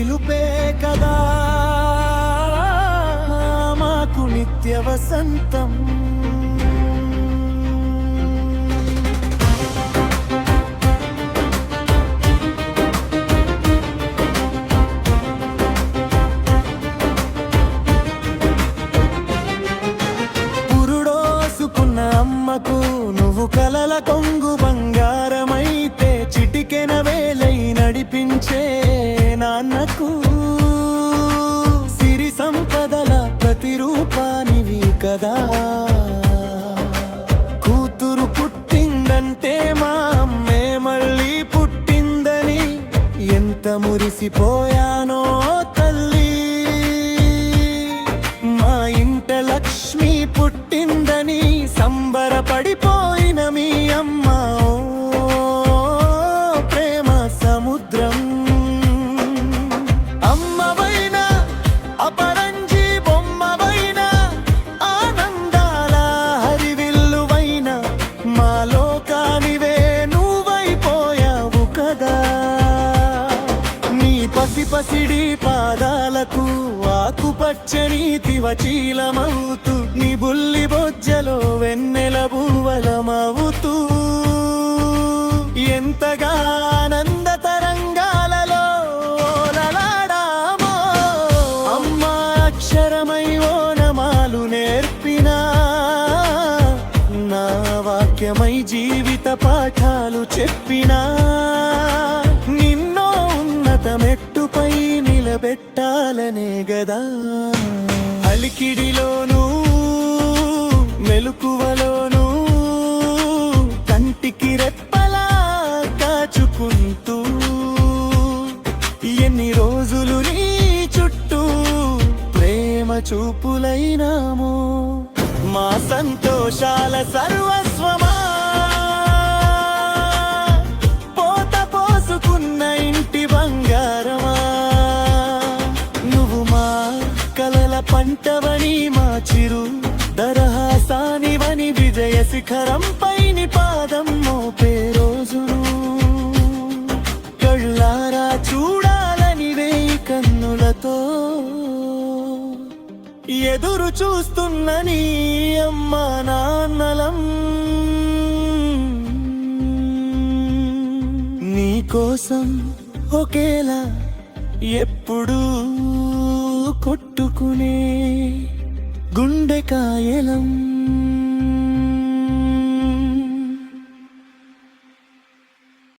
పిలుపే కదా మాకు నిత్య వసంతం. పురుడోసుకున్న అమ్మకు నువ్వు కలల కొంగు బంగారమైతే, చిటికెన వేలై నడిపించే నాన్నకు సిరి సంపదల ప్రతిరూపానివి కదా. కూతురు పుట్టిందంటే మా అమ్మే మళ్ళీ పుట్టిందని ఎంత మురిసిపోయానో తల్లి. మా ఇంట లక్ష్మి పుట్టిందని సంబరపడిపోయిన మీ అమ్మ ప్రేమ సముద్రం. అమ్మవైనా అపరంజి బొమ్మవైనా, ఆనందాల హరివిల్లువైనా, మా లోకానివే నువ్వైపోయావు కదా. నీ పసిడి పాదాలకు ఆకుపచ్చని తివచీలమవుతూ, నీ బుల్లి బొజ్జలో వెన్నెల భూవలమవుతూ, ఎంతగా ఆనంద తరంగాలలో ఓలలాడామో. అమ్మ అక్షరమై ఓనమాలు నేర్పినా, నా వాక్యమై జీవిత పాఠాలు చెప్పినా, నిన్నో ఉన్నత మెట్టుపై నిలబెట్టాలనే గదా. అలికిడిలోనూ మెలకువలోనూ కంటికి రెప్పలా కాచుకుంటూ, ఎన్ని రోజులు నీ చుట్టూ ప్రేమ చూపులైనామో. మా సంతోషాల సర్వస్వమా, పోత పోసుకున్న ఇంటి బంగారమా, నువ్వు మా కలల పంటవని, మా చిరు దరహాసానివని, విజయ శిఖరంపై నీ పాదం మోపే రోజును కళ్ళారా చూడాలని వేయి కన్నులతో ఎదురు చూస్తున్న నీ అమ్మా నాన్నలం. నీ కోసం ఒకేలా ఎప్పుడూ కొట్టుకునే గుండెకాయలం.